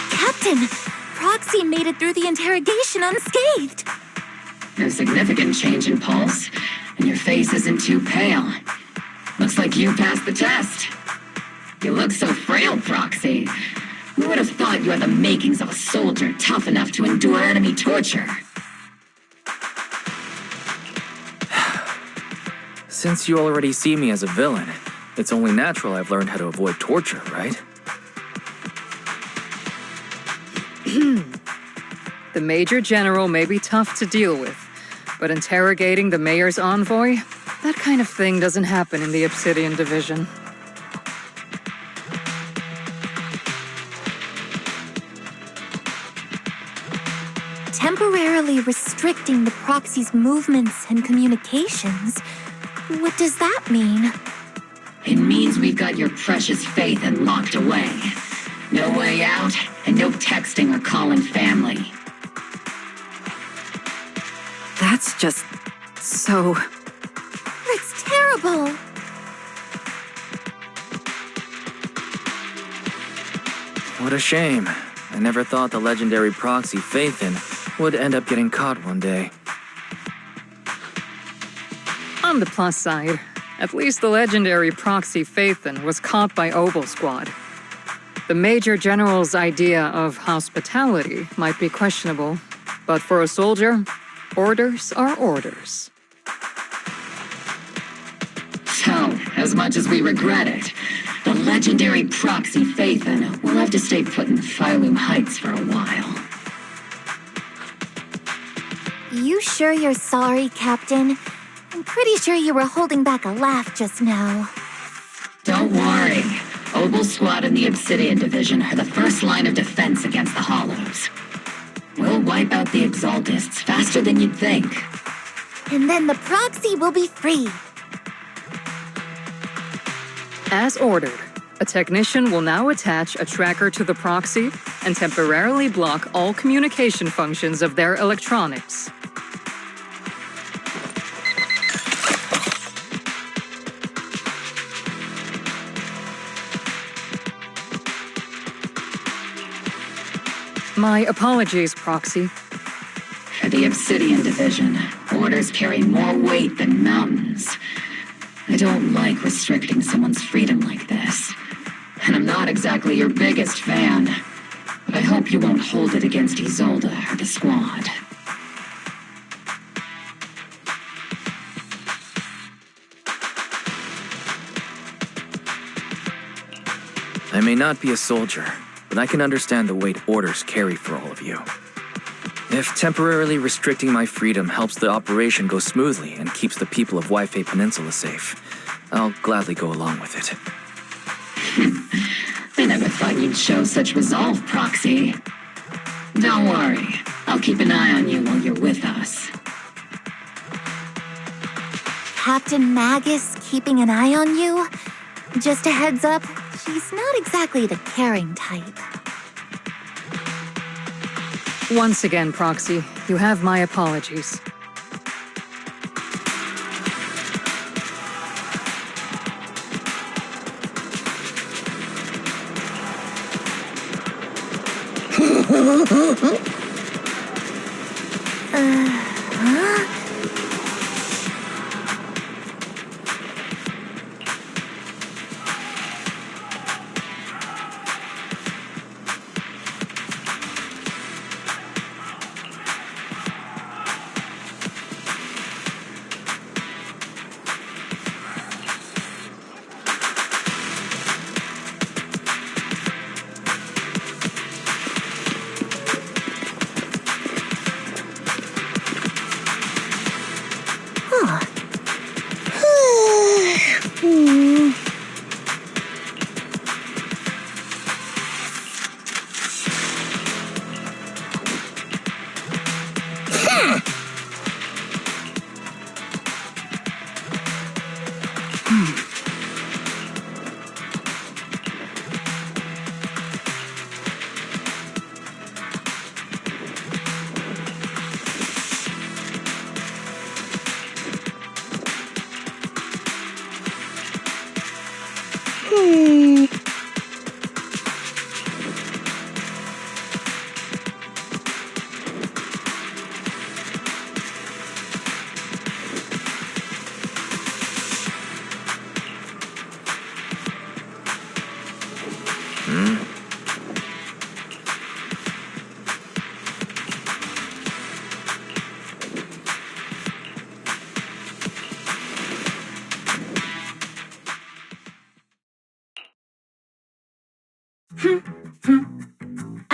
Captain, Proxy made it through the interrogation unscathed. No significant change in pulse, and your face isn't too pale. Looks like you passed the test. You look so frail, Proxy. Who would have thought you had the makings of a soldier tough enough to endure enemy torture? Since you already see me as a villain, it's only natural I've learned how to avoid torture, right? The Major General may be tough to deal with, but interrogating the Mayor's envoy? That kind of thing doesn't happen in the Obsidian Division. Temporarily restricting the Proxy's movements and communications? What does that mean? It means we've got your precious faith and locked away. No way out, and no texting or calling family. That's just so... That's terrible! What a shame. I never thought the legendary Proxy Faithin would end up getting caught one day. On the plus side, at least the legendary Proxy Faithin was caught by Oval Squad. The Major General's idea of hospitality might be questionable, but for a soldier, orders are orders. So, as much as we regret it, the legendary Proxy Faithin will have to stay put in Phylum Heights for a while. You sure you're sorry, Captain? I'm pretty sure you were holding back a laugh just now. Don't worry. Oval Squad and the Obsidian Division are the first line of defense against the Hollows. We'll wipe out the Exaltists faster than you'd think. And then the Proxy will be free. As ordered, a technician will now attach a tracker to the Proxy and temporarily block all communication functions of their electronics. My apologies, Proxy. For the Obsidian Division, orders carry more weight than mountains. I don't like restricting someone's freedom like this. And I'm not exactly your biggest fan. But I hope you won't hold it against Isolde or the squad. I may not be a soldier, but I can understand the weight orders carry for all of you. If temporarily restricting my freedom helps the operation go smoothly and keeps the people of Waifei Peninsula safe, I'll gladly go along with it. I never thought you'd show such resolve, Proxy. Don't worry, I'll keep an eye on you while you're with us. Captain Magus keeping an eye on you? Just a heads up, she's not exactly the caring type. Once again, Proxy, you have my apologies.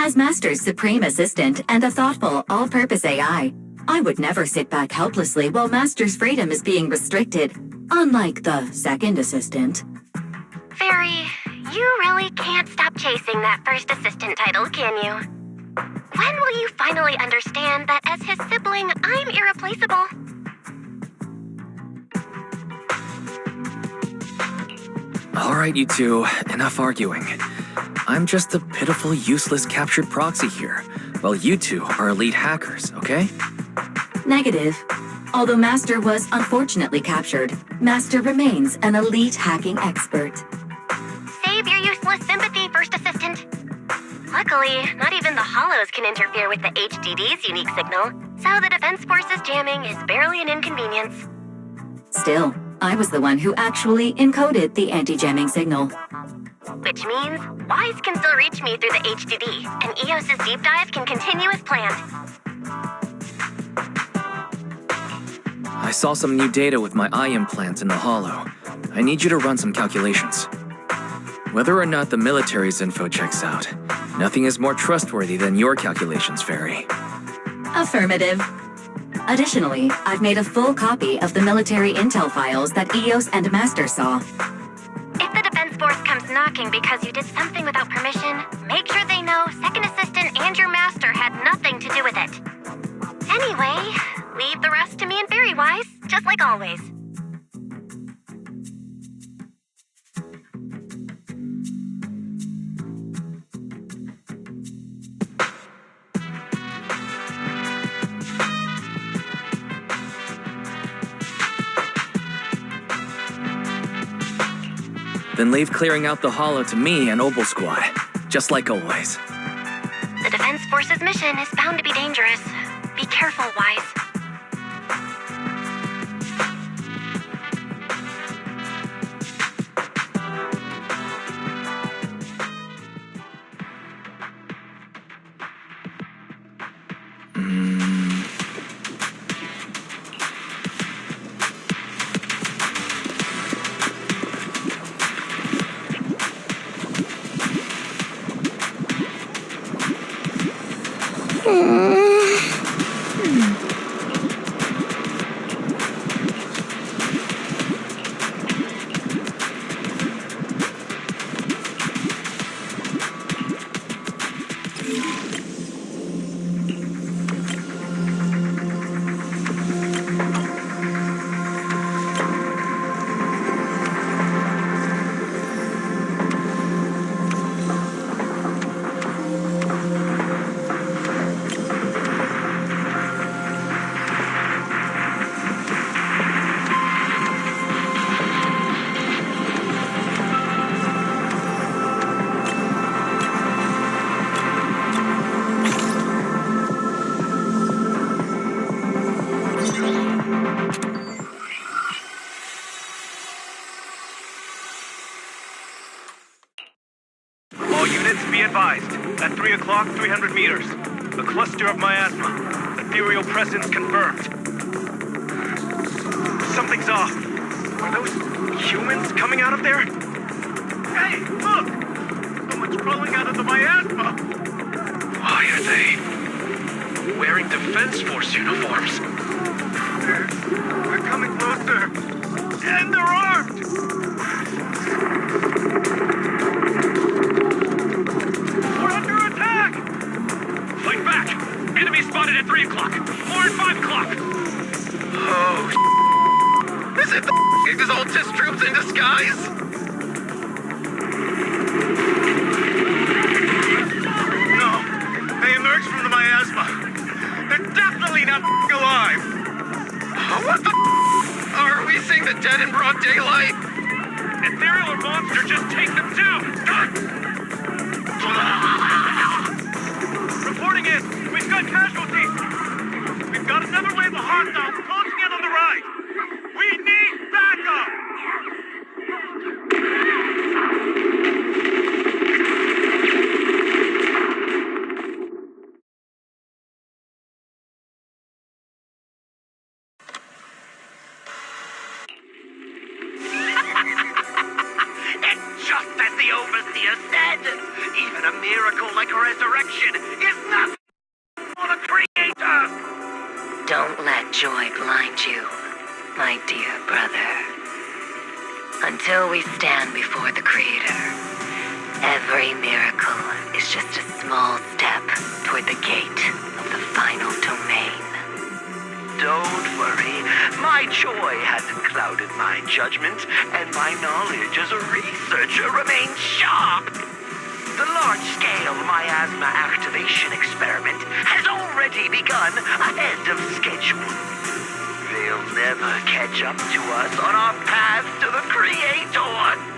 As Master's supreme assistant and a thoughtful, all-purpose AI, I would never sit back helplessly while Master's freedom is being restricted, unlike the second assistant. Fairy, you really can't stop chasing that first assistant title, can you? When will you finally understand that as his sibling, I'm irreplaceable? All right, you two, enough arguing. I'm just a pitiful, useless captured proxy here, while you two are elite hackers, okay? Negative. Although Master was unfortunately captured, Master remains an elite hacking expert. Save your useless sympathy, First Assistant. Luckily, not even the Hollows can interfere with the HDD's unique signal, so the Defense Force's jamming is barely an inconvenience. Still, I was the one who actually encoded the anti-jamming signal. Which means Wise can still reach me through the HDD, and EOS's deep dive can continue as planned. I saw some new data with my eye implants in the hollow. I need you to run some calculations. Whether or not the military's info checks out, nothing is more trustworthy than your calculations, Fairy. Affirmative. Additionally, I've made a full copy of the military intel files that EOS and Master saw. If the Defense Force comes knocking because you did something without permission, make sure they know Second Assistant and your Master had nothing to do with it. Anyway, leave the rest to me and Fairy Wise, just like always. Then leave clearing out the hollow to me and Obel Squad, just like always. The Defense Force's mission is bound to be dangerous. Be careful, Wise. All units be advised. At 3 o'clock, 300 meters. A cluster of miasma. Ethereal presence confirmed. Something's off. Are those humans coming out of there? Hey, look! Someone's crawling out of the miasma! Why are they wearing Defense Force uniforms? They're coming closer. And they're armed! We're under attack! Fight back! Enemy spotted at 3 o'clock. More at 5 o'clock. Oh, is it the Exaltus troops in disguise? No, they emerged from the miasma. They're definitely not alive. What the are we seeing the dead in broad daylight? Ethereal or monster, just take them down! Reporting in, we've got casualties. We've got another wave of hostiles closing in on the right. We need backup! And just as the Overseer said, even a miracle like a resurrection Don't let joy blind you, my dear brother. Until we stand before the Creator, every miracle is just a small step toward the gate of the final domain. Don't worry, my joy hasn't clouded my judgment, and my knowledge as a researcher remains sharp. The large-scale miasma activation experiment has already begun ahead of schedule. They'll never catch up to us on our path to the Creator.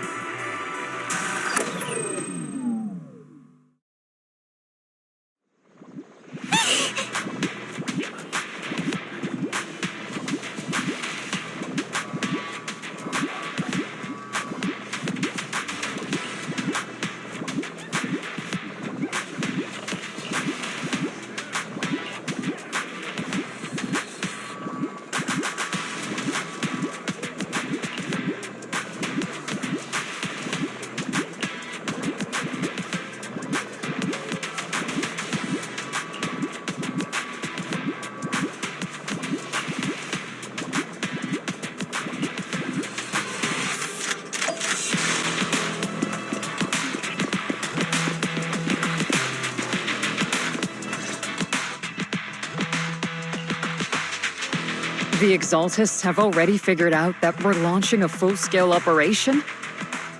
The Exaltists have already figured out that we're launching a full-scale operation?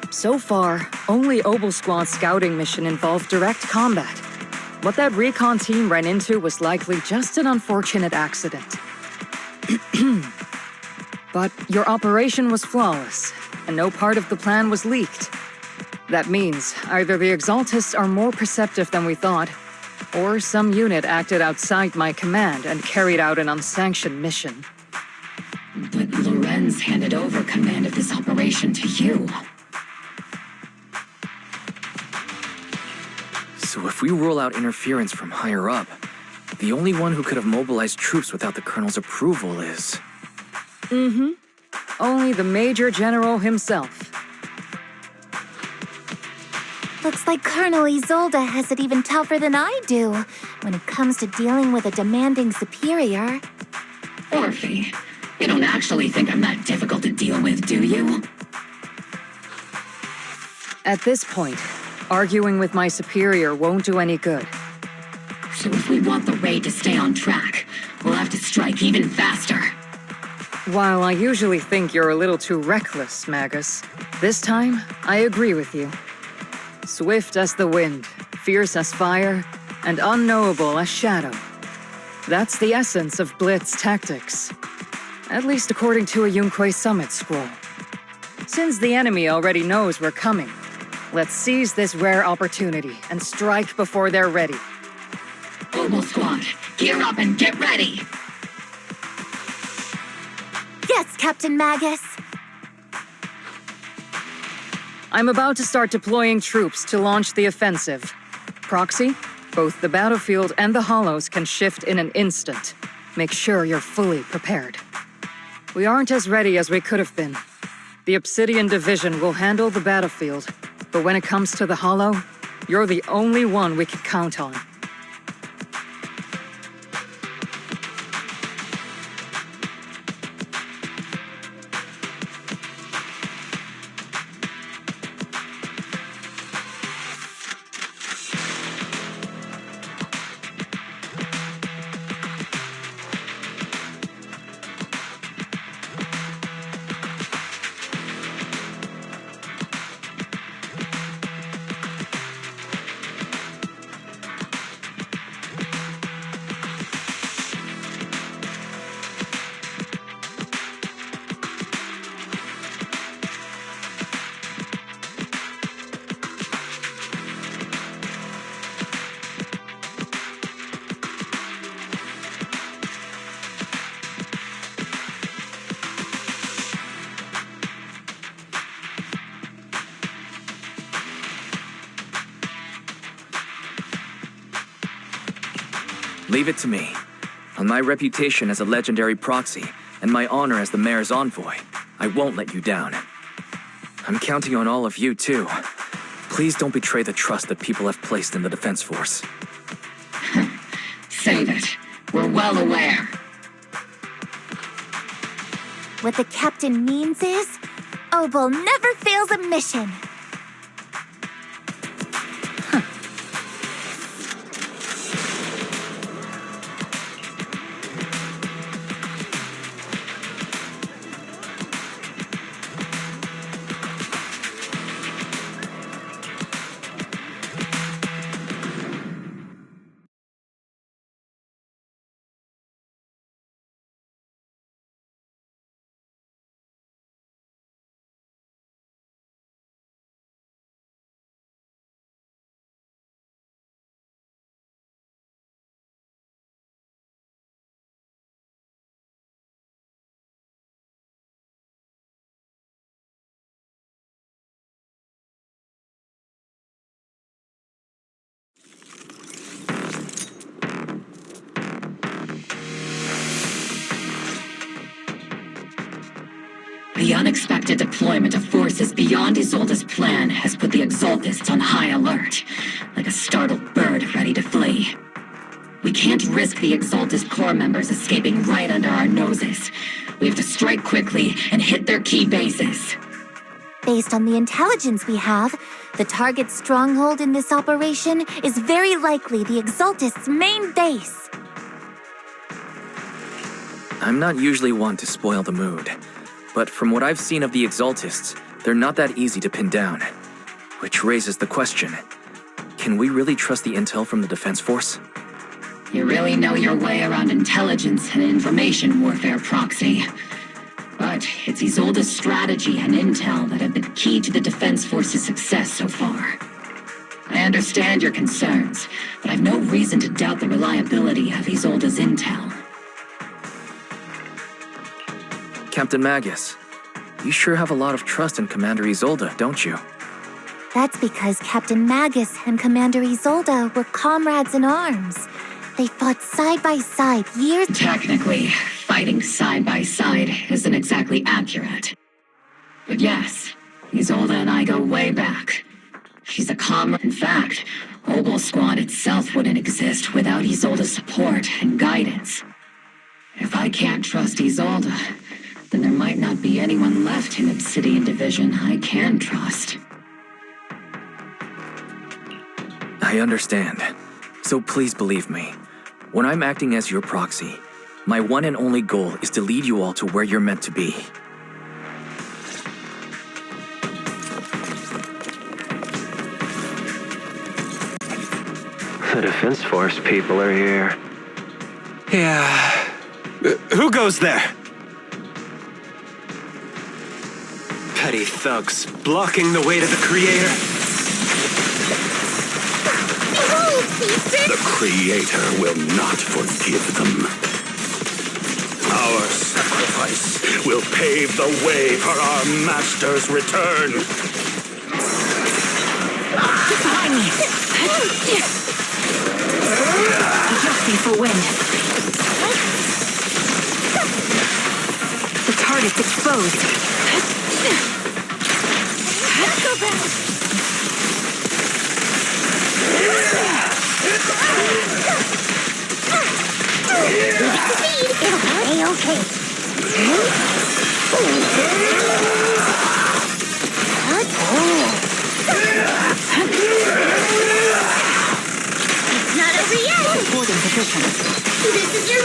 So far, only Obel Squad's scouting mission involved direct combat. What that recon team ran into was likely just an unfortunate accident. But your operation was flawless, and no part of the plan was leaked. That means either the Exaltists are more perceptive than we thought, or some unit acted outside my command and carried out an unsanctioned mission. But Lorenz handed over command of this operation to you. So if we rule out interference from higher up, the only one who could have mobilized troops without the Colonel's approval is... Only the Major General himself. Looks like Colonel Isolde has it even tougher than I do when it comes to dealing with a demanding superior. Orphie, you don't actually think I'm that difficult to deal with, do you? At this point, arguing with my superior won't do any good. So if we want the raid to stay on track, we'll have to strike even faster. While I usually think you're a little too reckless, Magus, this time I agree with you. Swift as the wind, fierce as fire, and unknowable as shadow. That's the essence of Blitz tactics. At least according to a Yunque Summit scroll. Since the enemy already knows we're coming, let's seize this rare opportunity and strike before they're ready. Obel Squad, gear up and get ready! Yes, Captain Magus. I'm about to start deploying troops to launch the offensive. Proxy, both the battlefield and the hollows can shift in an instant. Make sure you're fully prepared. We aren't as ready as we could have been. The Obsidian Division will handle the battlefield, but when it comes to the hollow, you're the only one we can count on. Leave it to me. On my reputation as a legendary proxy, and my honor as the mayor's envoy, I won't let you down. I'm counting on all of you, too. Please don't betray the trust that people have placed in the Defense Force. Save it. We're well aware. What the captain means is, Obel never fails a mission. The unexpected deployment of forces beyond Isolde's plan has put the Exaltists on high alert, like a startled bird ready to flee. We can't risk the Exaltist core members escaping right under our noses. We have to strike quickly and hit their key bases. Based on the intelligence we have, the target stronghold in this operation is very likely the Exaltists' main base. I'm not usually one to spoil the mood, but from what I've seen of the Exaltists, they're not that easy to pin down. Which raises the question, can we really trust the intel from the Defense Force? You really know your way around intelligence and information warfare, Proxy. But it's Isolde's strategy and intel that have been key to the Defense Force's success so far. I understand your concerns, but I've no reason to doubt the reliability of Isolde's intel. Captain Magus, you sure have a lot of trust in Commander Isolde, don't you? That's because Captain Magus and Commander Isolde were comrades in arms. They fought side by side years— Technically, fighting side by side isn't exactly accurate. But yes, Isolde and I go way back. She's a comrade. In fact, Obel Squad itself wouldn't exist without Isolde's support and guidance. If I can't trust Isolde, then there might not be anyone left in Obsidian Division I can trust. I understand. So please believe me. When I'm acting as your proxy, my one and only goal is to lead you all to where you're meant to be. The Defense Force people are here. Yeah. Who goes there? Petty thugs, blocking the way to the Creator. The Creator will not forgive them. Our sacrifice will pave the way for our Master's return. Get behind me! Adjusting for wind. The target's exposed. Let's go back! It'll be okay. It's not over yet. Holding position. This is your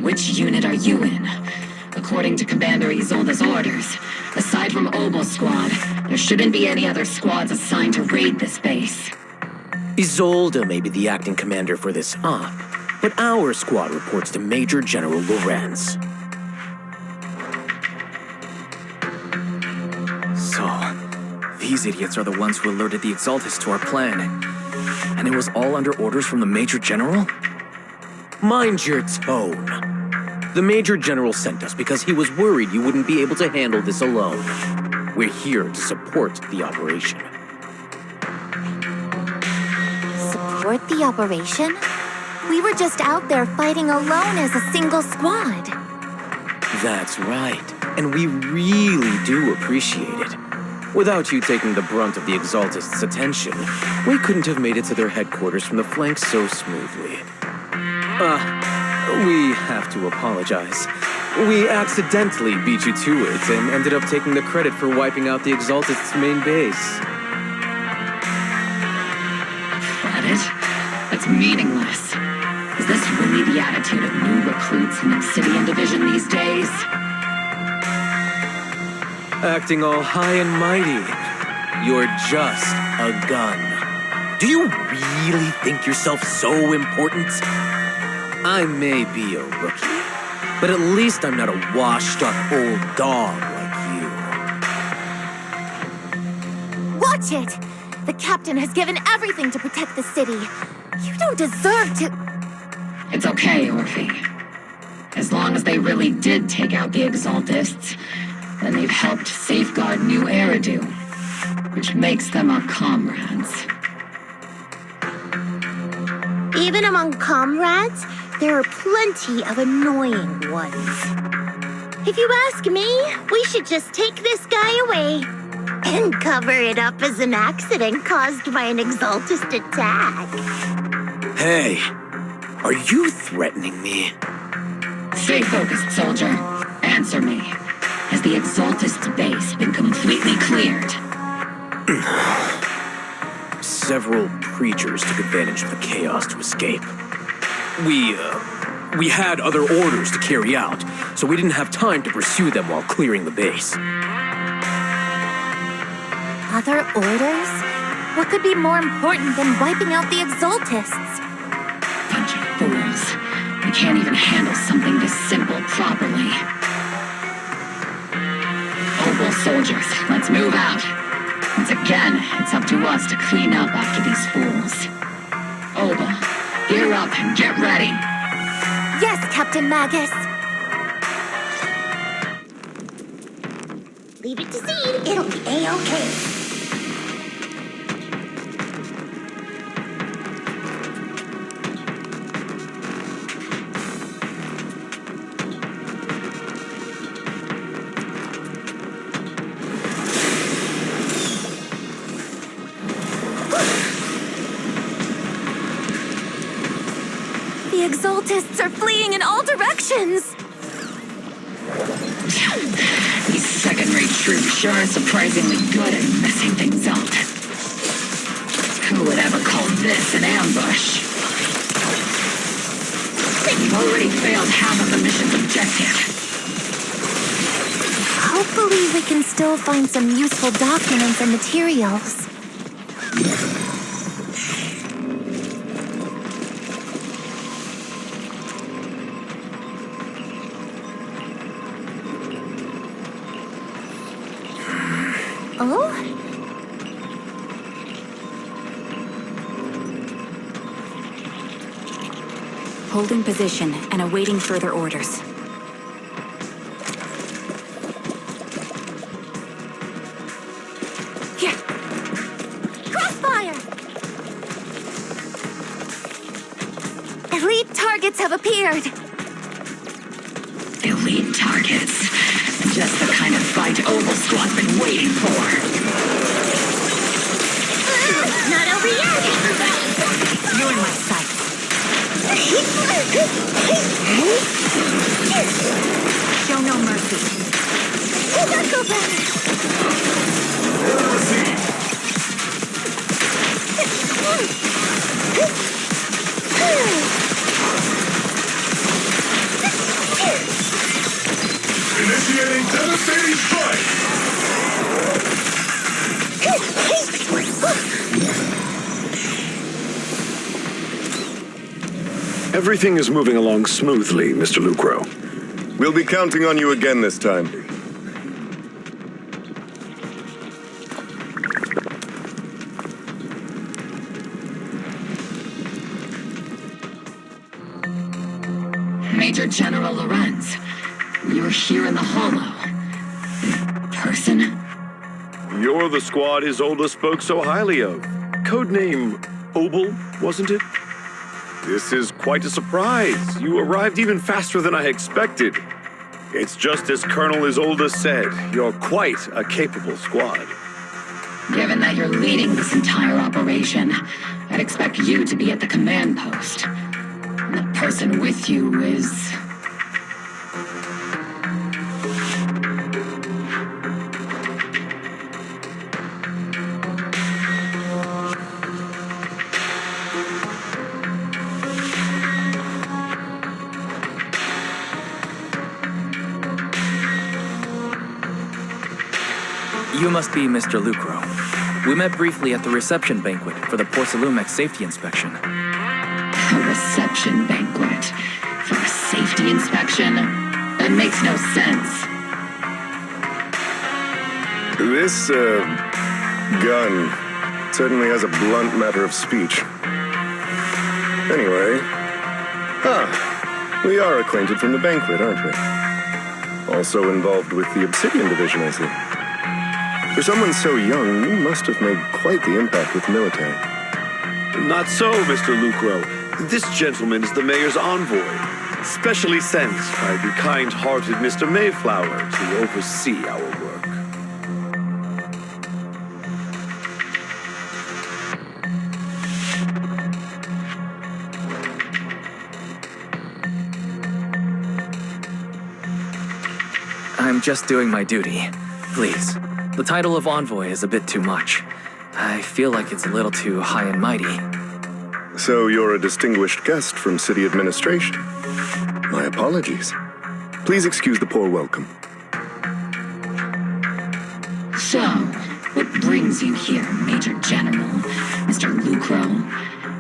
Which unit are you in? According to Commander Isolde's orders, aside from Obel Squad, there shouldn't be any other squads assigned to raid this base. Isolde may be the acting commander for this op, but our squad reports to Major General Lorenz. So, these idiots are the ones who alerted the Exaltists to our plan. And it was all under orders from the Major General? Mind your tone. The Major General sent us because he was worried you wouldn't be able to handle this alone. We're here to support the operation. Support the operation? We were just out there fighting alone as a single squad. That's right. And we really do appreciate it. Without you taking the brunt of the Exaltists' attention, we couldn't have made it to their headquarters from the flank so smoothly. We have to apologize. We accidentally beat you to it and ended up taking the credit for wiping out the Exaltists' main base. Credit? That's meaningless. Is this really the attitude of new recruits in Obsidian Division these days? Acting all high and mighty. You're just a gun. Do you really think yourself so important? I may be a rookie, but at least I'm not a washed-up old dog like you. Watch it! The captain has given everything to protect the city. You don't deserve to... It's okay, Orphie. As long as they really did take out the Exaltists, then they've helped safeguard New Eridu, which makes them our comrades. Even among comrades, there are plenty of annoying ones. If you ask me, we should just take this guy away and cover it up as an accident caused by an Exaltist attack. Hey, are you threatening me? Stay focused, soldier. Answer me. Has the Exaltist's base been completely cleared? Several creatures took advantage of the chaos to escape. We had other orders to carry out, so we didn't have time to pursue them while clearing the base. Other orders? What could be more important than wiping out the Exaltists? Bunch of fools. We can't even handle something this simple properly. Opal soldiers, let's move out. Once again, it's up to us to clean up after these fools. Opal, gear up and get ready. Yes, Captain Magus. Leave it to Seed, it'll be A-okay. The Exaltists are fleeing in all directions! These second-rate troops sure are surprisingly good at messing things up. Who would ever call this an ambush? We've already failed half of the mission's objective. Hopefully we can still find some useful documents and materials. Oh? Holding position and awaiting further orders. Here! Crossfire! Elite targets have appeared! Elite targets. Just the kind of fight Opal Squad's been waiting for. Not over yet! You're in my sight. Show no mercy. Circle them! Initiating devastating strike! Everything is moving along smoothly, Mr. Lucro. We'll be counting on you again this time. Major General Lorenz. You're here in the Hollow. In person? You're the squad Isolde spoke so highly of. Codename Obel, wasn't it? This is quite a surprise. You arrived even faster than I expected. It's just as Colonel Isolde said. You're quite a capable squad. Given that you're leading this entire operation, I'd expect you to be at the command post. And the person with you is... You must be Mr. Lucro. We met briefly at the reception banquet for the Porcelumex safety inspection. A reception banquet for a safety inspection? That makes no sense. This, gun certainly has a blunt matter of speech. Anyway, we are acquainted from the banquet, aren't we? Also involved with the Obsidian Division, I see. For someone so young, you must have made quite the impact with the military. Not so, Mr. Lucro. This gentleman is the mayor's envoy, specially sent by the kind-hearted Mr. Mayflower to oversee our work. I'm just doing my duty. Please. The title of envoy is a bit too much. I feel like it's a little too high and mighty. So you're a distinguished guest from city administration. My apologies. Please excuse the poor welcome. So, what brings you here, Major General, Mr. Lucro,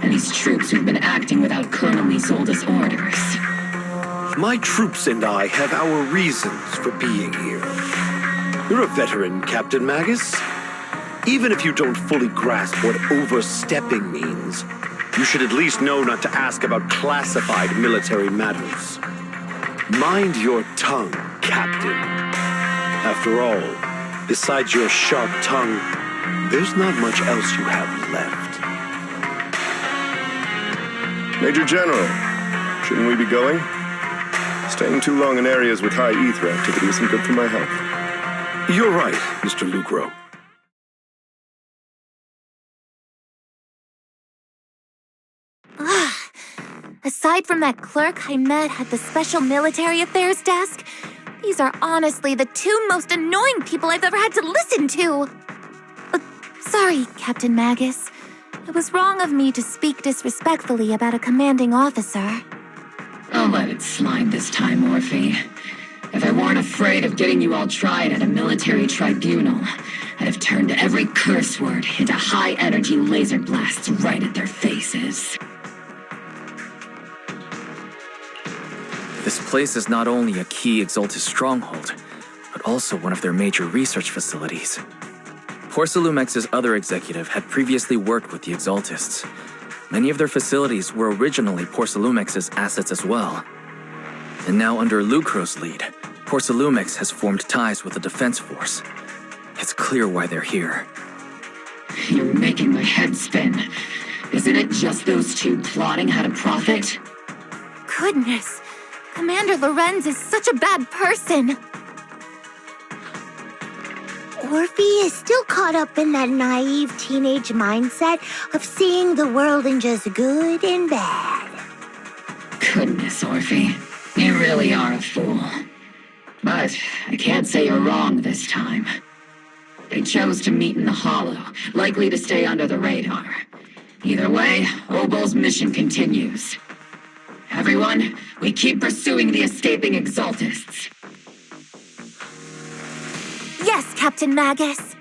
and these troops who've been acting without Colonel Isolde's orders? My troops and I have our reasons for being here. You're a veteran, Captain Magus. Even if you don't fully grasp what overstepping means, you should at least know not to ask about classified military matters. Mind your tongue, Captain. After all, besides your sharp tongue, there's not much else you have left. Major General, shouldn't we be going? Staying too long in areas with high ether activity isn't good for my health. You're right, Mr. Lucro. Aside from that clerk I met at the Special Military Affairs desk, these are honestly the two most annoying people I've ever had to listen to. Sorry, Captain Magus. It was wrong of me to speak disrespectfully about a commanding officer. I'll let it slide this time, Orphie. If I weren't afraid of getting you all tried at a military tribunal, I'd have turned every curse word into high-energy laser blasts right at their faces. This place is not only a key Exaltis stronghold, but also one of their major research facilities. Porcelumex's other executive had previously worked with the Exaltists. Many of their facilities were originally Porcelumex's assets as well. And now under Lucro's lead, Porcelumex has formed ties with the defense force. It's clear why they're here. You're making my head spin. Isn't it just those two plotting how to profit? Goodness, Commander Lorenz is such a bad person. Orphie is still caught up in that naive teenage mindset of seeing the world in just good and bad. Goodness, Orphie. You really are a fool. But I can't say you're wrong this time. They chose to meet in the Hollow, likely to stay under the radar. Either way, Obel's mission continues. Everyone, we keep pursuing the escaping Exaltists. Yes, Captain Magus.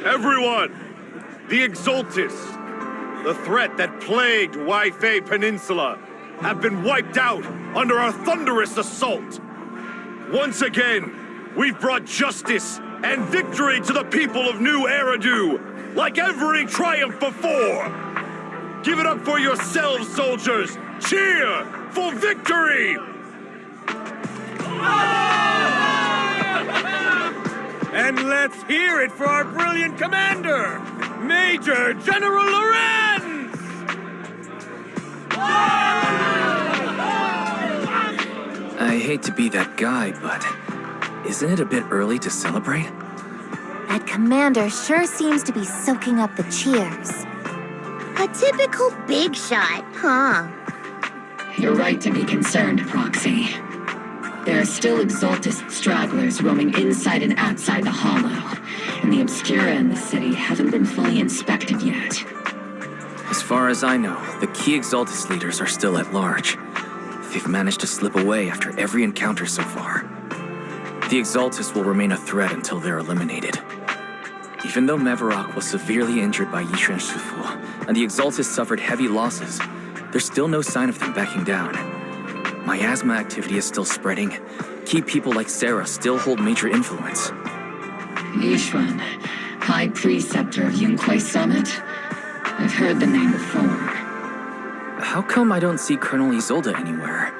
Everyone! The Exaltis, the threat that plagued Waifei Peninsula, have been wiped out under our thunderous assault. Once again, we've brought justice and victory to the people of New Eridu, like every triumph before. Give it up for yourselves, soldiers! Cheer for victory! And let's hear it for our brilliant commander, Major General Lorenz! I hate to be that guy, but isn't it a bit early to celebrate? That commander sure seems to be soaking up the cheers. A typical big shot, huh? You're right to be concerned, Proxy. There are still Exaltist stragglers roaming inside and outside the Hollow, and the Obscura in the city haven't been fully inspected yet. As far as I know, the key Exaltist leaders are still at large. They've managed to slip away after every encounter so far. The Exaltist will remain a threat until they're eliminated. Even though Mevarok was severely injured by Yishuan Shifu, and the Exaltist suffered heavy losses, there's still no sign of them backing down. Miasma activity is still spreading. Key people like Sarah still hold major influence. Yishuan, High Preceptor of Yunquai Summit? I've heard the name before. How come I don't see Colonel Isolde anywhere?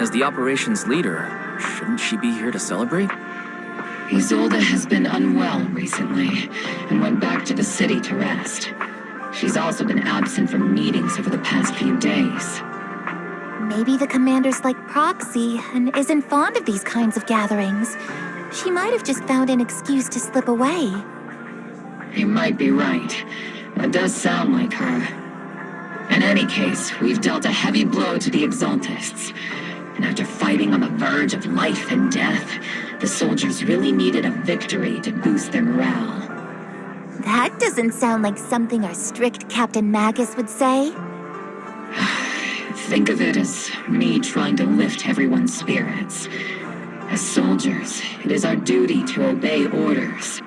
As the operations leader, shouldn't she be here to celebrate? Isolde has been unwell recently, and went back to the city to rest. She's also been absent from meetings over the past few days. Maybe the commander's like Proxy and isn't fond of these kinds of gatherings. She might have just found an excuse to slip away. You might be right. That does sound like her. In any case, we've dealt a heavy blow to the Exaltists. And after fighting on the verge of life and death, the soldiers really needed a victory to boost their morale. That doesn't sound like something our strict Captain Magus would say. Think of it as me trying to lift everyone's spirits. As soldiers, it is our duty to obey orders.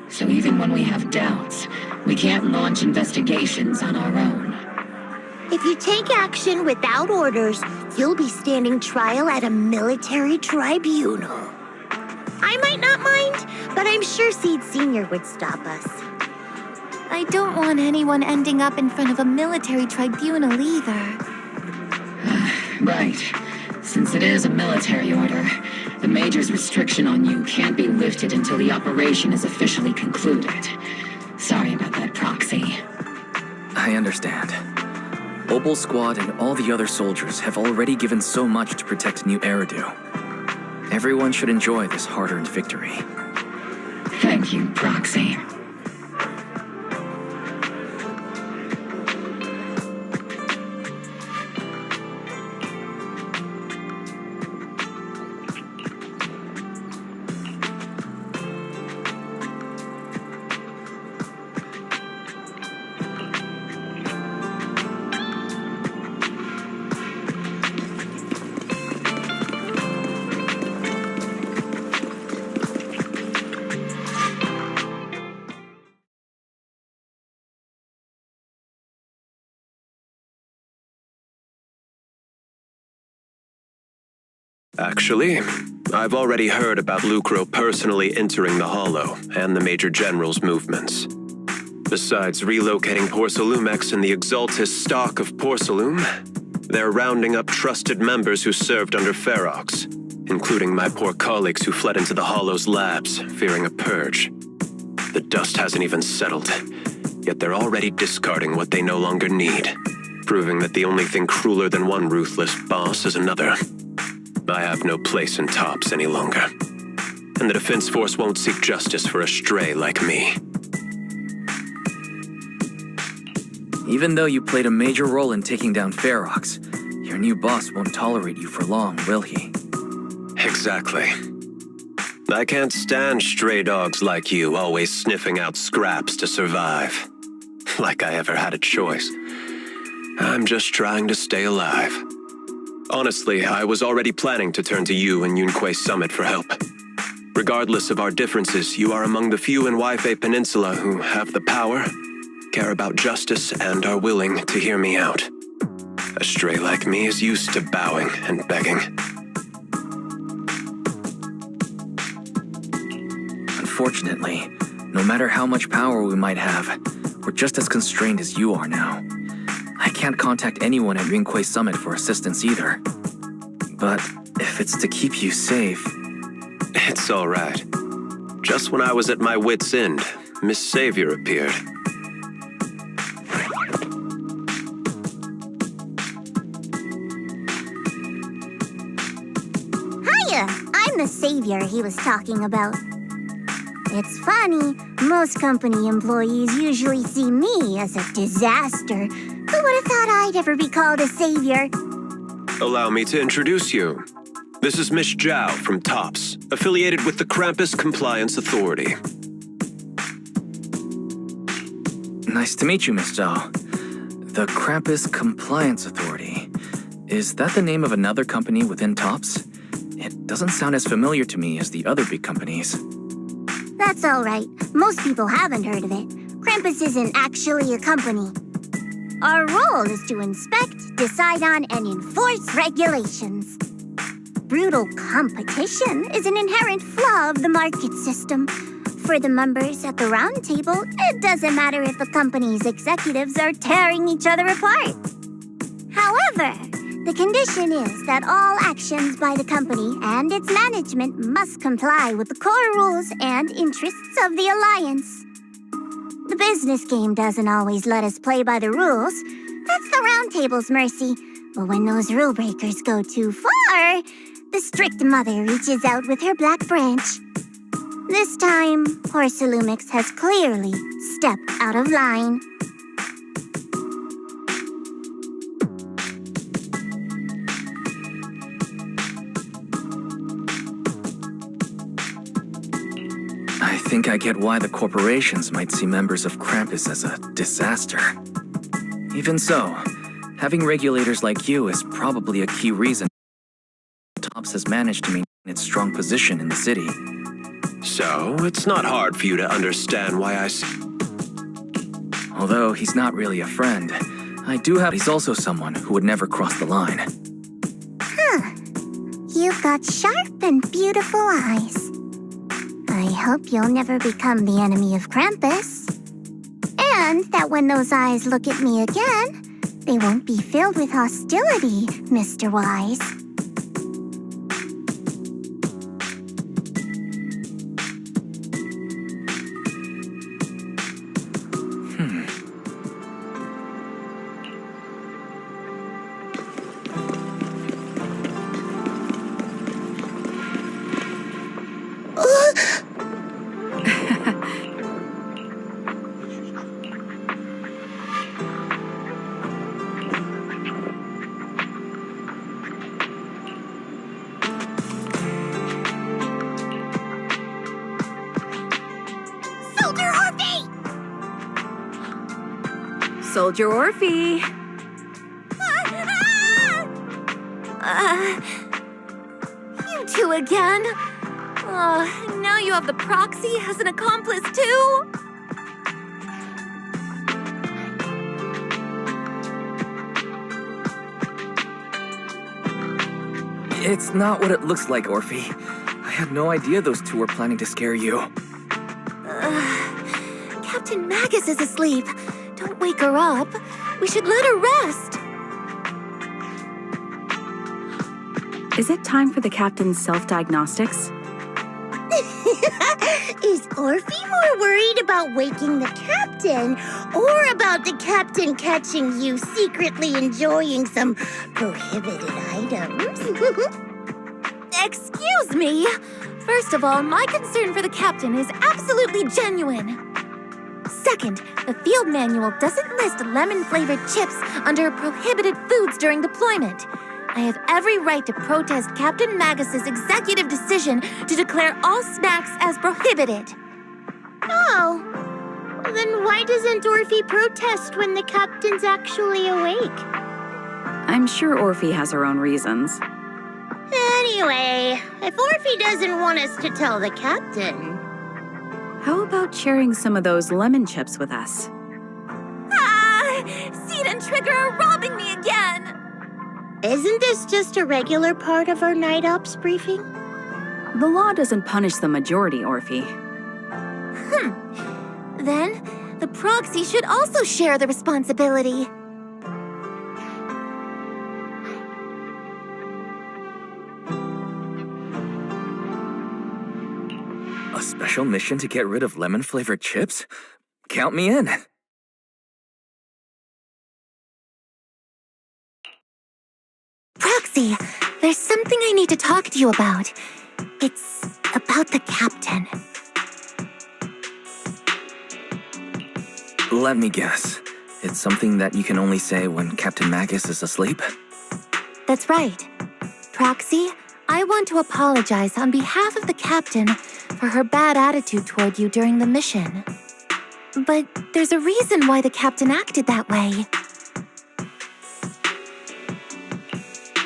So even when we have doubts, we can't launch investigations on our own. If you take action without orders, you'll be standing trial at a military tribunal. I might not mind, but I'm sure Seed Sr. would stop us. I don't want anyone ending up in front of a military tribunal either. Right. Since it is a military order, the Major's restriction on you can't be lifted until the operation is officially concluded. Sorry about that, Proxy. I understand. Opal Squad and all the other soldiers have already given so much to protect New Eridu. Everyone should enjoy this hard-earned victory. Thank you, Proxy. Actually, I've already heard about Lucro personally entering the Hollow and the Major General's movements. Besides relocating Porcelumex and the Exaltist stock of Porcelume, they're rounding up trusted members who served under Ferox, including my poor colleagues who fled into the Hollow's labs, fearing a purge. The dust hasn't even settled, yet they're already discarding what they no longer need, proving that the only thing crueler than one ruthless boss is another. I have no place in Tops any longer, and the Defense Force won't seek justice for a stray like me. Even though you played a major role in taking down Ferox, your new boss won't tolerate you for long, will he? Exactly. I can't stand stray dogs like you always sniffing out scraps to survive. Like I ever had a choice. I'm just trying to stay alive. Honestly, I was already planning to turn to you and Yunquai Summit for help. Regardless of our differences, you are among the few in Waifei Peninsula who have the power, care about justice, and are willing to hear me out. A stray like me is used to bowing and begging. Unfortunately, no matter how much power we might have, we're just as constrained as you are now. I can't contact anyone at Rinquei Summit for assistance either. But if it's to keep you safe... It's all right. Just when I was at my wit's end, Miss Savior appeared. Hiya! I'm the savior he was talking about. It's funny, most company employees usually see me as a disaster. Who would have thought I'd ever be called a savior? Allow me to introduce you. This is Miss Zhao from TOPS, affiliated with the Krampus Compliance Authority. Nice to meet you, Miss Zhao. The Krampus Compliance Authority. Is that the name of another company within TOPS? It doesn't sound as familiar to me as the other big companies. That's all right. Most people haven't heard of it. Krampus isn't actually a company. Our role is to inspect, decide on, and enforce regulations. Brutal competition is an inherent flaw of the market system. For the members at the round table, it doesn't matter if the company's executives are tearing each other apart. However, the condition is that all actions by the company and its management must comply with the core rules and interests of the Alliance. The business game doesn't always let us play by the rules. That's the round table's mercy. But when those rule breakers go too far, the strict mother reaches out with her black branch. This time, Porcelumix has clearly stepped out of line. I think I get why the corporations might see members of Krampus as a disaster. Even so, having regulators like you is probably a key reason TOPS has managed to maintain its strong position in the city. So, it's not hard for you to understand why Although he's not really a friend, I do have he's also someone who would never cross the line. Huh. You've got sharp and beautiful eyes. I hope you'll never become the enemy of Krampus. And that when those eyes look at me again, they won't be filled with hostility, Mr. Wise. Soldier Orphie! You two again? Now you have the Proxy as an accomplice too? It's not what it looks like, Orphie. I had no idea those two were planning to scare you. Captain Magus is asleep. Don't wake her up. We should let her rest. Is it time for the captain's self-diagnostics? Is Orphie more worried about waking the captain or about the captain catching you secretly enjoying some prohibited items? Excuse me. First of all, my concern for the captain is absolutely genuine. Second, the field manual doesn't list lemon-flavored chips under prohibited foods during deployment. I have every right to protest Captain Magus's executive decision to declare all snacks as prohibited. Oh, then why doesn't Orphie protest when the captain's actually awake? I'm sure Orphie has her own reasons. Anyway, if Orphie doesn't want us to tell the captain... How about sharing some of those lemon chips with us? Ah! Seed and Trigger are robbing me again! Isn't this just a regular part of our night ops briefing? The law doesn't punish the majority, Orphie. Then, the Proxy should also share the responsibility. A special mission to get rid of lemon-flavored chips? Count me in. Proxy, there's something I need to talk to you about. It's about the captain. Let me guess. It's something that you can only say when Captain Magus is asleep? That's right. Proxy, I want to apologize on behalf of the captain for her bad attitude toward you during the mission. But there's a reason why the captain acted that way.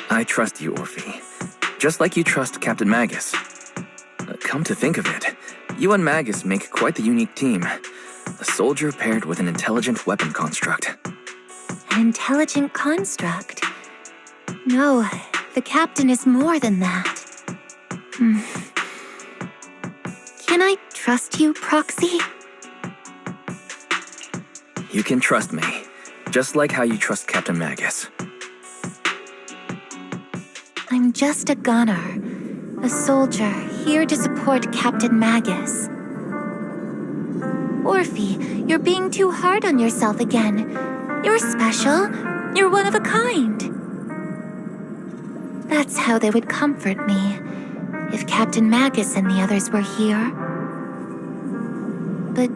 I trust you, Orphie. Just like you trust Captain Magus. Come to think of it, you and Magus make quite the unique team. A soldier paired with an intelligent weapon construct. An intelligent construct? No, the captain is more than that. Can I trust you, Proxy? You can trust me, just like how you trust Captain Magus. I'm just a gunner, a soldier here to support Captain Magus. Orphie, you're being too hard on yourself again. You're special. You're one of a kind. That's how they would comfort me, if Captain Magus and the others were here. But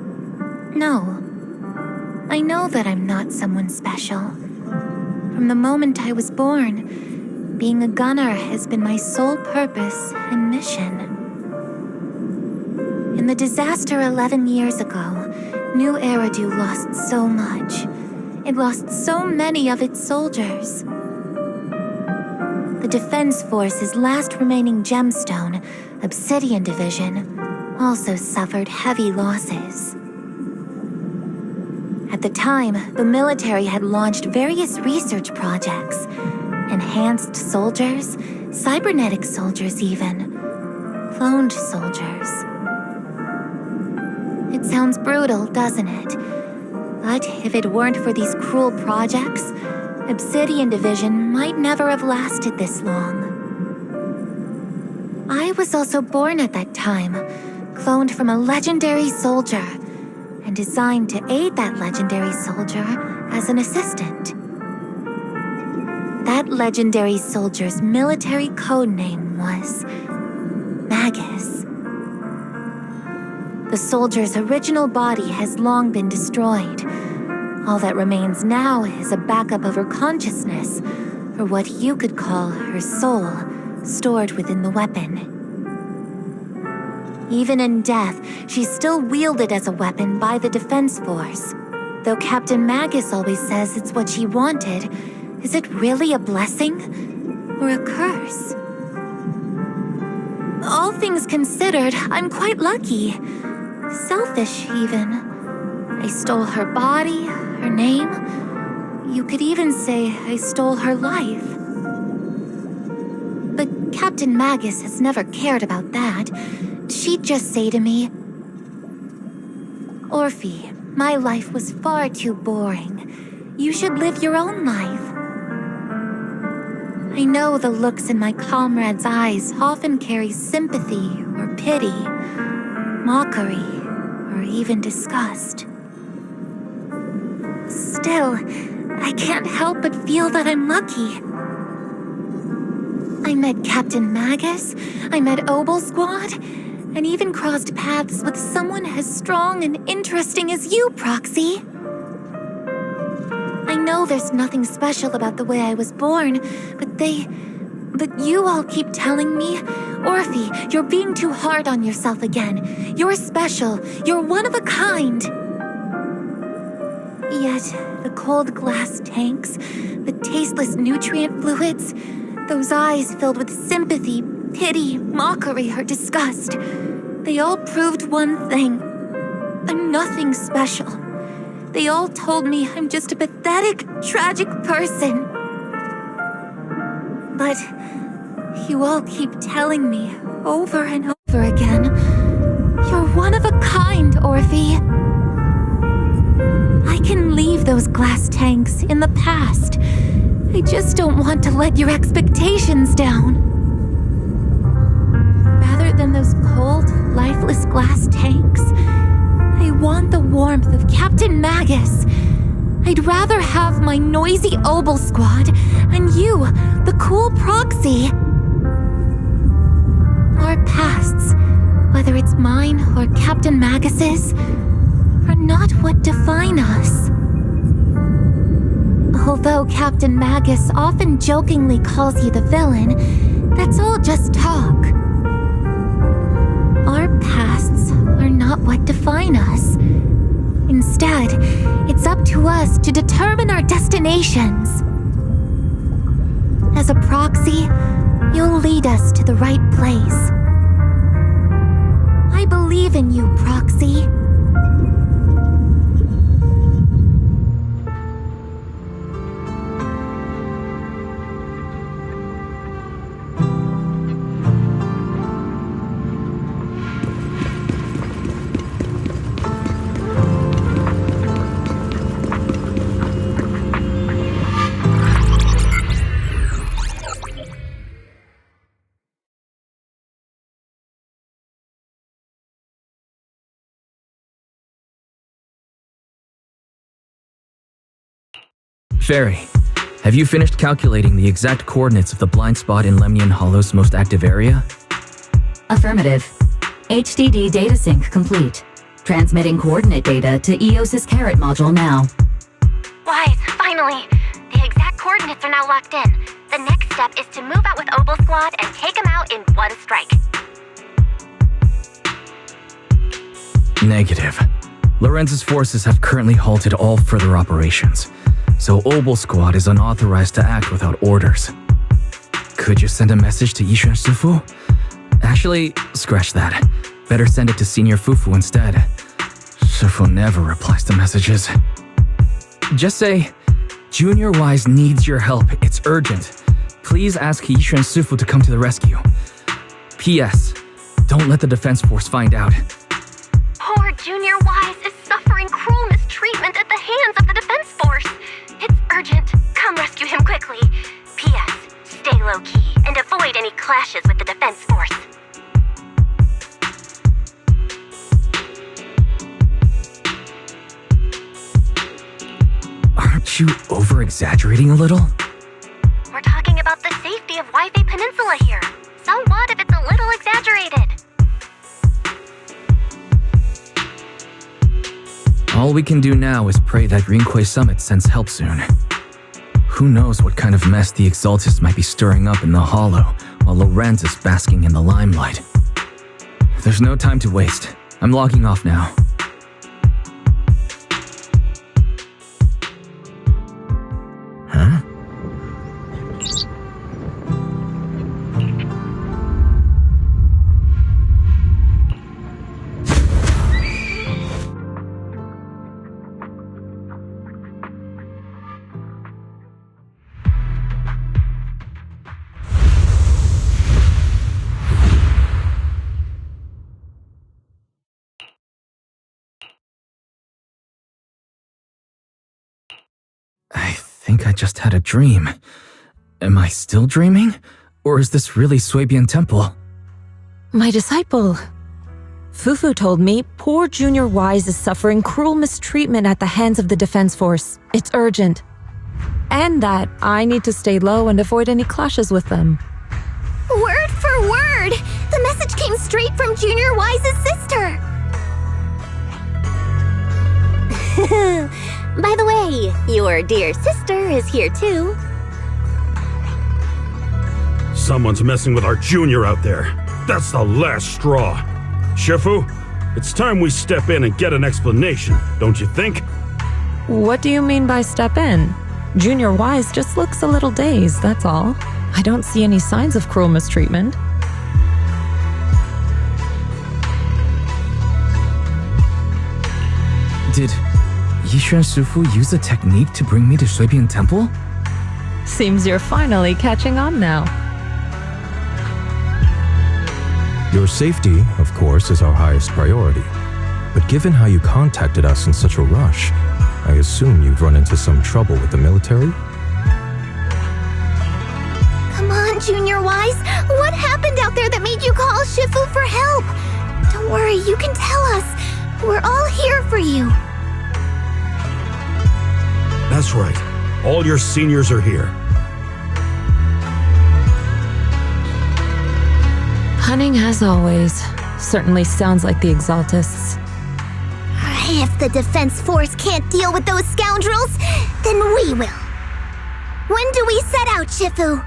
no. I know that I'm not someone special. From the moment I was born, being a gunner has been my sole purpose and mission. In the disaster 11 years ago, New Eridu lost so much. It lost so many of its soldiers. The Defense Force's last remaining gemstone, Obsidian Division, also suffered heavy losses. At the time, the military had launched various research projects. Enhanced soldiers, cybernetic soldiers even, cloned soldiers. It sounds brutal, doesn't it? But if it weren't for these cruel projects, Obsidian Division might never have lasted this long. I was also born at that time, cloned from a legendary soldier, and designed to aid that legendary soldier as an assistant. That legendary soldier's military code name was Magus. The soldier's original body has long been destroyed. All that remains now is a backup of her consciousness, or what you could call her soul, stored within the weapon. Even in death, she's still wielded as a weapon by the Defense Force. Though Captain Magus always says it's what she wanted, is it really a blessing or a curse? All things considered, I'm quite lucky. Selfish, even. I stole her body, her name. You could even say I stole her life. But Captain Magus has never cared about that. She'd just say to me, Orphie, my life was far too boring. You should live your own life. I know the looks in my comrades' eyes often carry sympathy or pity, mockery, or even disgust. Still, I can't help but feel that I'm lucky. I met Captain Magus, I met Obel Squad, and even crossed paths with someone as strong and interesting as you, Proxy. I know there's nothing special about the way I was born, but you all keep telling me, Orphie, you're being too hard on yourself again. You're special. You're one of a kind. Yet, the cold glass tanks, the tasteless nutrient fluids, Those eyes filled with sympathy, pity, mockery, or disgust. They all proved one thing. I'm nothing special. They all told me I'm just a pathetic, tragic person. But you all keep telling me over and over again, you're one of a kind, Orphie. I can leave those glass tanks in the past. I just don't want to let your expectations down. Rather than those cold, lifeless glass tanks, I want the warmth of Captain Magus. I'd rather have my noisy Obel squad and you, the cool Proxy. Our pasts, whether it's mine or Captain Magus's, are not what define us. Although Captain Magus often jokingly calls you the villain, that's all just talk. Our pasts are not what define us. Instead, it's up to us to determine our destinations. As a Proxy, you'll lead us to the right place. I believe in you, Proxy. Fairy, have you finished calculating the exact coordinates of the blind spot in Lemnian Hollow's most active area? Affirmative. HDD data sync complete. Transmitting coordinate data to EOS's Carrot module now. Wise, finally! The exact coordinates are now locked in. The next step is to move out with Obel Squad and take them out in one strike. Negative. Lorenz's forces have currently halted all further operations, so Obel Squad is unauthorized to act without orders. Could you send a message to Yishuan Sufu? Actually, scratch that. Better send it to Senior Fufu instead. Sufu never replies to messages. Just say, Junior Wise needs your help. It's urgent. Please ask Yishuan Sufu to come to the rescue. P.S. Don't let the defense force find out. Poor Junior Wise is suffering cruel mistreatment at the hands of the defense force. It's urgent. Come rescue him quickly. P.S. Stay low-key and avoid any clashes with the defense force. Aren't you over-exaggerating a little? We're talking about the safety of Wi-Fi Peninsula here. So what if it's a little exaggerated? All we can do now is pray that Rinquay Summit sends help soon. Who knows what kind of mess the Exaltists might be stirring up in the Hollow while Lorenz is basking in the limelight. There's no time to waste. I'm logging off now. Huh? I think I just had a dream. Am I still dreaming? Or is this really Suebian Temple? My disciple. Fufu told me poor Junior Wise is suffering cruel mistreatment at the hands of the defense force. It's urgent. And that I need to stay low and avoid any clashes with them. Word for word! The message came straight from Junior Wise's sister! By the way, your dear sister is here too. Someone's messing with our junior out there. That's the last straw. Shifu, it's time we step in and get an explanation, don't you think? What do you mean by step in? Junior Wise just looks a little dazed, that's all. I don't see any signs of cruel mistreatment. Did Yishuan Shifu use a technique to bring me to Shuibian Temple? Seems you're finally catching on now. Your safety, of course, is our highest priority. But given how you contacted us in such a rush, I assume you've run into some trouble with the military? Come on, Junior Wise. What happened out there that made you call Shifu for help? Don't worry, you can tell us. We're all here for you. That's right. All your seniors are here. Cunning as always. Certainly sounds like the Exaltists. If the Defense Force can't deal with those scoundrels, then we will. When do we set out, Shifu?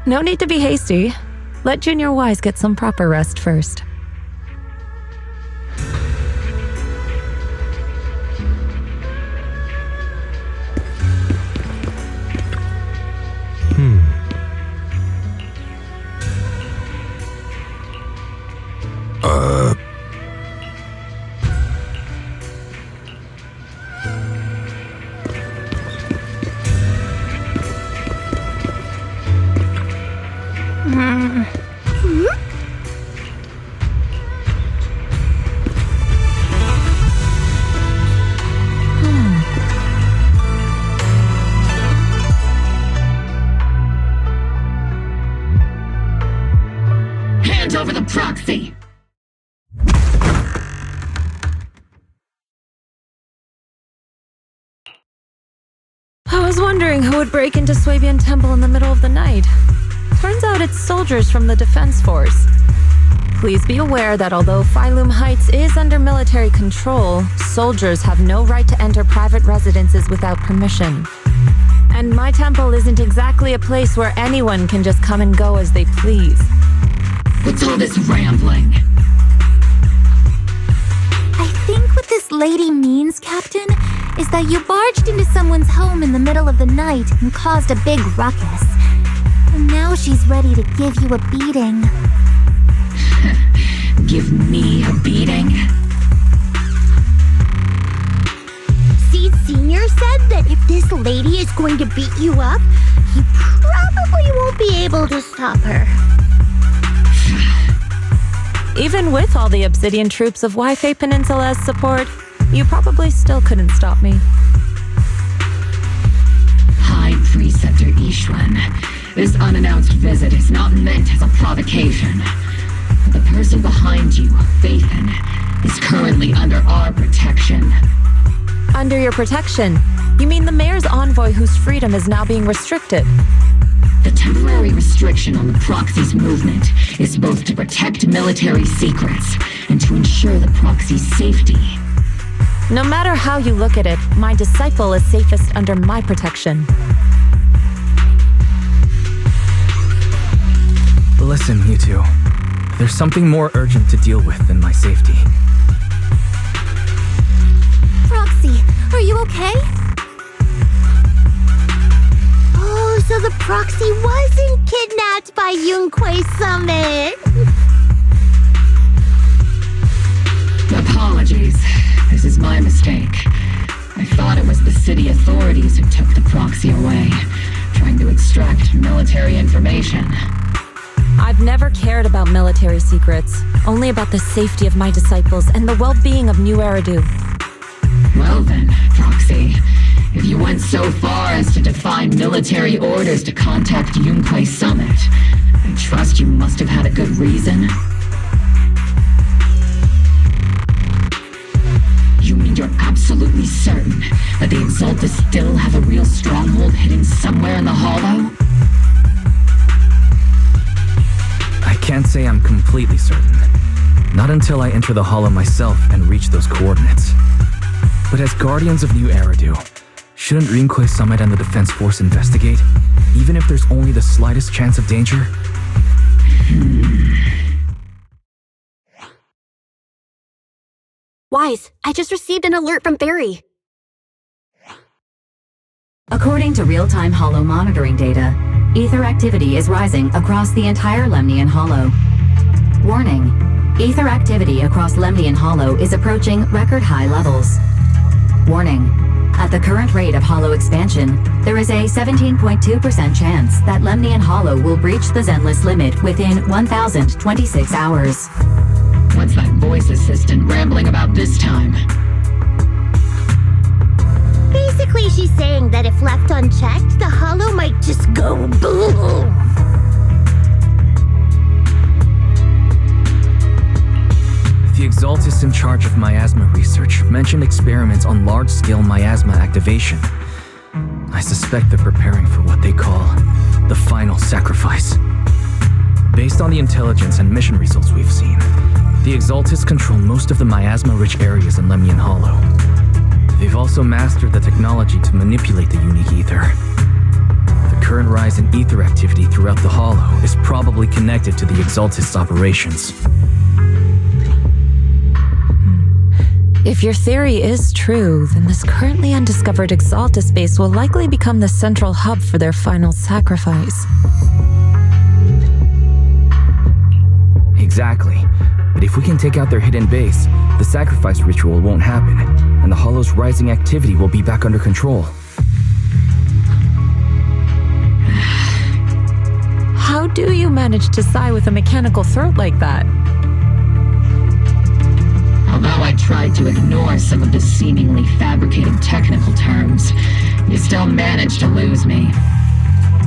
No need to be hasty. Let Junior Wise get some proper rest first. Hand over the proxy! I was wondering who would break into Swabian Temple in the middle of the night. Turns out it's soldiers from the Defense Force. Please be aware that although Phylum Heights is under military control, soldiers have no right to enter private residences without permission. And my temple isn't exactly a place where anyone can just come and go as they please. What's all this rambling? I think what this lady means, Captain, is that you barged into someone's home in the middle of the night and caused a big ruckus. And now she's ready to give you a beating. Give me a beating? Seed Senior said that if this lady is going to beat you up, he probably won't be able to stop her. Even with all the Obsidian troops of Waifei Peninsula's support, you probably still couldn't stop me. High Preceptor Yishuan, this unannounced visit is not meant as a provocation. The person behind you, Faithin, is currently under our protection. Under your protection? You mean the mayor's envoy whose freedom is now being restricted? The temporary restriction on the Proxy's movement is both to protect military secrets and to ensure the Proxy's safety. No matter how you look at it, my disciple is safest under my protection. Listen, you two. There's something more urgent to deal with than my safety. Proxy, are you okay? Oh, so the Proxy wasn't kidnapped by Yunquei Summit. Apologies. This is my mistake. I thought it was the city authorities who took the Proxy away, trying to extract military information. I've never cared about military secrets, only about the safety of my disciples and the well-being of New Eridu. Well then, Proxy, if you went so far as to defy military orders to contact Yunquei Summit, I trust you must have had a good reason. You mean you're absolutely certain that the Exaltists still have a real stronghold hidden somewhere in the Hollow? I can't say I'm completely certain. Not until I enter the Hollow myself and reach those coordinates. But as Guardians of New Eridu, shouldn't Yunquei Summit and the Defense Force investigate, even if there's only the slightest chance of danger? Wise, I just received an alert from Barry. According to real-time Hollow monitoring data, Ether activity is rising across the entire Lemnian Hollow. Warning. Ether activity across Lemnian Hollow is approaching record high levels. Warning. At the current rate of hollow expansion, there is a 17.2% chance that Lemnian Hollow will breach the Zenless limit within 1,026 hours. What's that voice assistant rambling about this time? Basically, she's saying that if left unchecked, the hollow might just go boom. The Exaltists in charge of miasma research mentioned experiments on large-scale miasma activation. I suspect they're preparing for what they call the final sacrifice. Based on the intelligence and mission results we've seen, the Exaltists control most of the miasma-rich areas in Lemnian Hollow. They've also mastered the technology to manipulate the unique ether. The current rise in ether activity throughout the Hollow is probably connected to the Exaltists' operations. If your theory is true, then this currently undiscovered Exaltist base will likely become the central hub for their final sacrifice. Exactly. But if we can take out their hidden base, the sacrifice ritual won't happen, and the Hollow's rising activity will be back under control. How do you manage to sigh with a mechanical throat like that? Although I tried to ignore some of the seemingly fabricated technical terms, you still managed to lose me.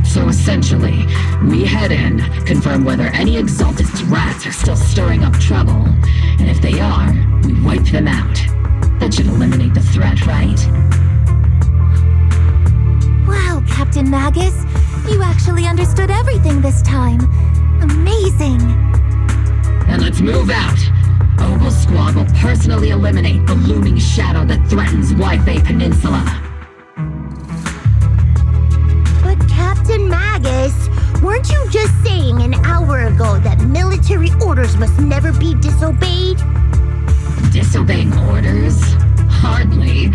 So essentially, we head in, confirm whether any Exaltist rats are still stirring up trouble, and if they are, we wipe them out. That should eliminate the threat, right? Wow, Captain Magus, you actually understood everything this time. Amazing. And let's move out. Opal Squad will personally eliminate the looming shadow that threatens Wi-Fi Peninsula. But Captain Magus, weren't you just saying an hour ago that military orders must never be disobeyed? Disobeying orders? Hardly.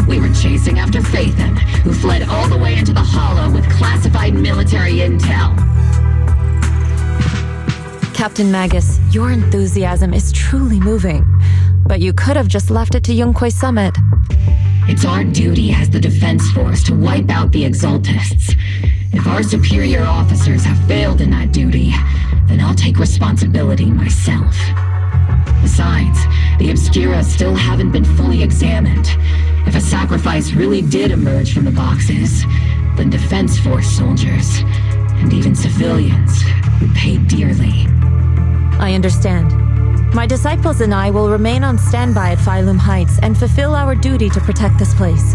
We were chasing after Phaethon, who fled all the way into the Hollow with classified military intel. Captain Magus, your enthusiasm is truly moving. But you could have just left it to Yunque Summit. It's our duty as the Defense Force to wipe out the Exaltists. If our superior officers have failed in that duty, then I'll take responsibility myself. Besides, the Obscura still haven't been fully examined. If a sacrifice really did emerge from the boxes, then Defense Force soldiers, and even civilians, would pay dearly. I understand. My disciples and I will remain on standby at Phylum Heights and fulfill our duty to protect this place.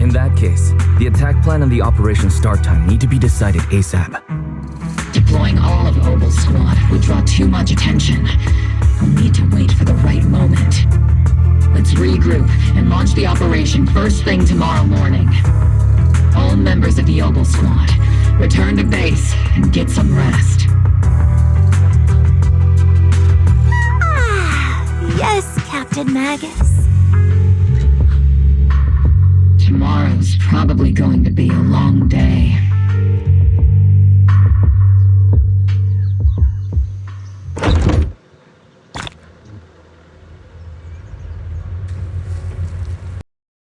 In that case, the attack plan and the operation start time need to be decided ASAP. Deploying all of Opal Squad would draw too much attention. We'll need to wait for the right moment. Let's regroup and launch the operation first thing tomorrow morning. All members of the Opal Squad, return to base and get some rest. Ah, yes, Captain Magus.